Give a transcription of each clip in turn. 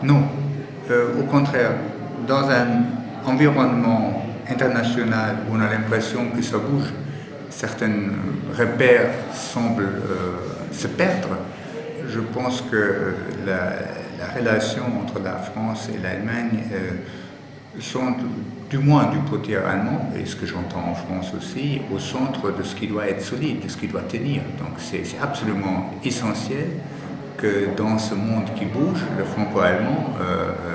Non, au contraire, dans un environnement international où on a l'impression que ça bouge, certains repères semblent se perdre. Je pense que la relation entre la France et l'Allemagne sont, du moins du côté allemand, et ce que j'entends en France aussi, au centre de ce qui doit être solide, de ce qui doit tenir. Donc c'est absolument essentiel que dans ce monde qui bouge, le franco-allemand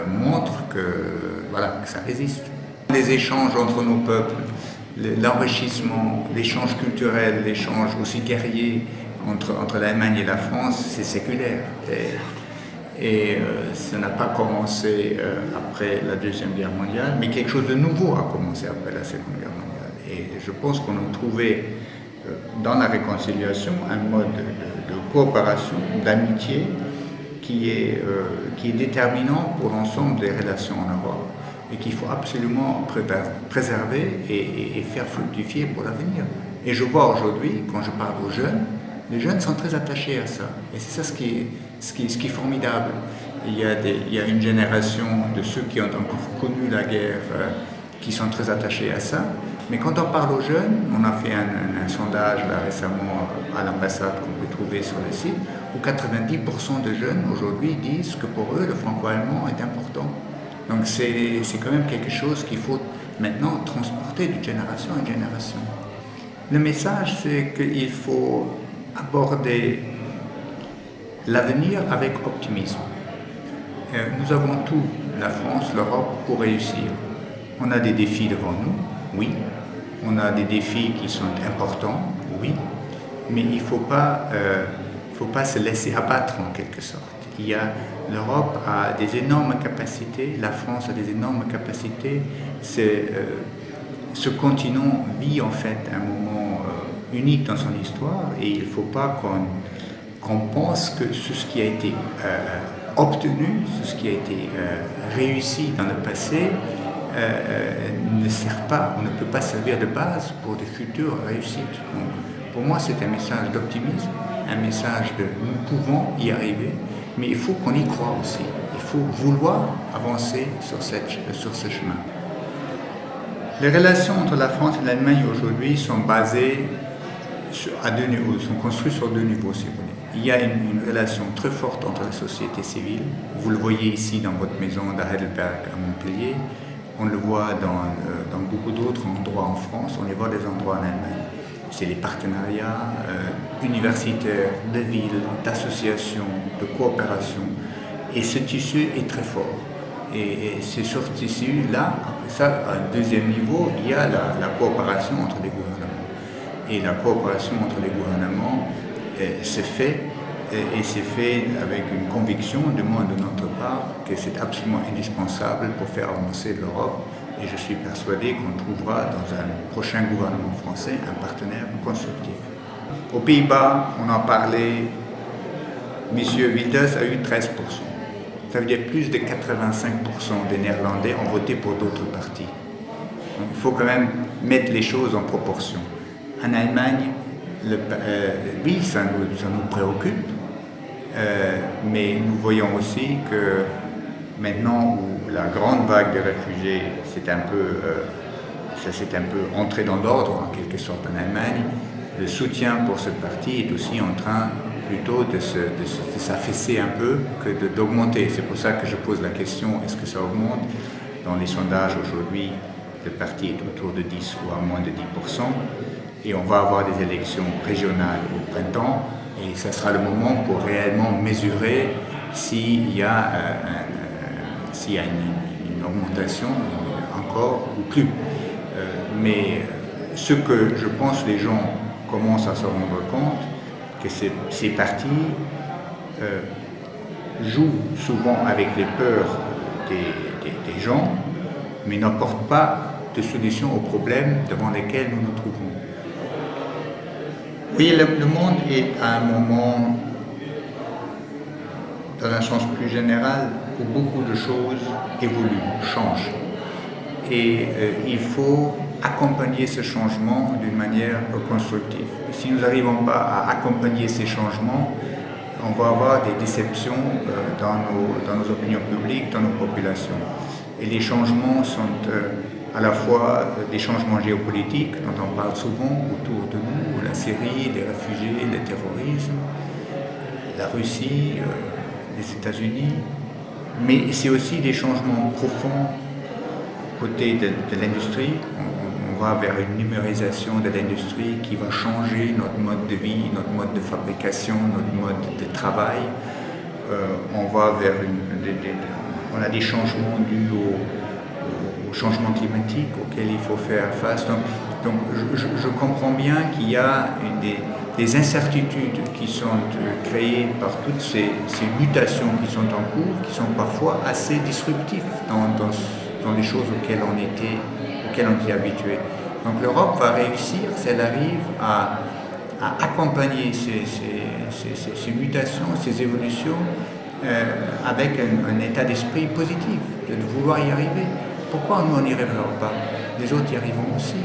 montre que ça résiste. Les échanges entre nos peuples, l'enrichissement, l'échange culturel, l'échange aussi guerrier entre l'Allemagne et la France, c'est séculaire. Et ça n'a pas commencé après la Deuxième Guerre mondiale, mais quelque chose de nouveau a commencé après la Seconde Guerre mondiale. Et je pense qu'on a trouvé dans la réconciliation un mode de coopération, d'amitié qui est déterminant pour l'ensemble des relations en Europe et qu'il faut absolument préserver et faire fructifier pour l'avenir. Et je vois aujourd'hui, quand je parle aux jeunes, les jeunes sont très attachés à ça. Et c'est ça ce qui est formidable. Il y a une génération de ceux qui ont encore connu la guerre qui sont très attachés à ça. Mais quand on parle aux jeunes, on a fait un sondage là, récemment à l'ambassade qu'on peut trouver sur le site, où 90% de jeunes aujourd'hui disent que pour eux, le franco-allemand est important. Donc c'est quand même quelque chose qu'il faut maintenant transporter d'une génération en génération. Le message, c'est qu'il faut aborder l'avenir avec optimisme. Nous avons tout, la France, l'Europe, pour réussir. On a des défis devant nous, oui. On a des défis qui sont importants, oui. Mais il ne faut pas se laisser abattre en quelque sorte. L'Europe a des énormes capacités, la France a des énormes capacités. Ce continent vit en fait un moment unique dans son histoire et il ne faut pas qu'on pense que ce qui a été obtenu, ce qui a été réussi dans le passé ne sert pas, on ne peut pas servir de base pour de futures réussites. Donc, pour moi, c'est un message d'optimisme, un message de nous pouvons y arriver, mais il faut qu'on y croie aussi. Il faut vouloir avancer sur ce chemin. Les relations entre la France et l'Allemagne aujourd'hui sont basées à deux niveaux, sont construites sur deux niveaux, si vous voulez. Il y a une relation très forte entre la société civile. Vous le voyez ici dans votre maison d'Heidelberg à Montpellier. On le voit dans beaucoup d'autres endroits en France. On les voit des endroits en Allemagne. C'est les partenariats universitaires, de villes, d'associations, de coopération. Et ce tissu est très fort. Et c'est sur ce tissu-là, après ça, à un deuxième niveau, il y a la coopération entre les gouvernements. Et la coopération entre les gouvernements se fait, et c'est fait avec une conviction, du moins de notre part, que c'est absolument indispensable pour faire avancer l'Europe. Et je suis persuadé qu'on trouvera dans un prochain gouvernement français un partenaire constructif. Aux Pays-Bas, on en parlait, M. Wilders a eu 13%. Ça veut dire plus de 85% des Néerlandais ont voté pour d'autres partis. Donc, il faut quand même mettre les choses en proportion. En Allemagne, oui, ça nous préoccupe, mais nous voyons aussi que maintenant où la grande vague de réfugiés s'est un peu entrée dans l'ordre en quelque sorte en Allemagne, le soutien pour ce parti est aussi en train plutôt de s'affaisser un peu que d'augmenter. C'est pour ça que je pose la question, est-ce que ça augmente? Dans les sondages aujourd'hui, le parti est autour de 10 ou à moins de 10%. Et on va avoir des élections régionales au printemps. Et ça sera le moment pour réellement mesurer s'il y a une augmentation encore ou plus. Mais ce que je pense les gens commencent à se rendre compte, que ces partis jouent souvent avec les peurs des gens, mais n'apportent pas de solution aux problèmes devant lesquels nous nous trouvons. Oui, le monde est à un moment, dans un sens plus général, où beaucoup de choses évoluent, changent. Et il faut accompagner ce changement d'une manière constructive. Si nous n'arrivons pas à accompagner ces changements, on va avoir des déceptions dans nos opinions publiques, dans nos populations. Et les changements sont à la fois des changements géopolitiques, dont on parle souvent autour de nous, la Syrie, les réfugiés, le terrorisme, la Russie, les États-Unis, mais c'est aussi des changements profonds côté de l'industrie. On va vers une numérisation de l'industrie qui va changer notre mode de vie, notre mode de fabrication, notre mode de travail. On va vers on a des changements dus au changement climatique auquel il faut faire face. Donc je comprends bien qu'il y a des incertitudes qui sont créées par toutes ces mutations qui sont en cours, qui sont parfois assez disruptives dans les choses auxquelles on était habitué. Donc l'Europe va réussir, si elle arrive à accompagner ces mutations, ces évolutions, avec un état d'esprit positif, de vouloir y arriver. Pourquoi nous on n'y arrivera pas? Les autres y arriveront aussi.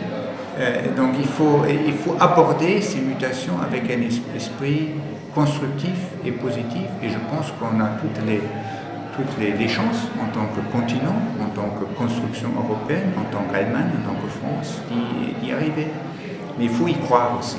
Donc il faut aborder ces mutations avec un esprit constructif et positif, et je pense qu'on a toutes les chances en tant que continent, en tant que construction européenne, en tant qu'Allemagne, en tant que France, d'y arriver. Mais il faut y croire aussi.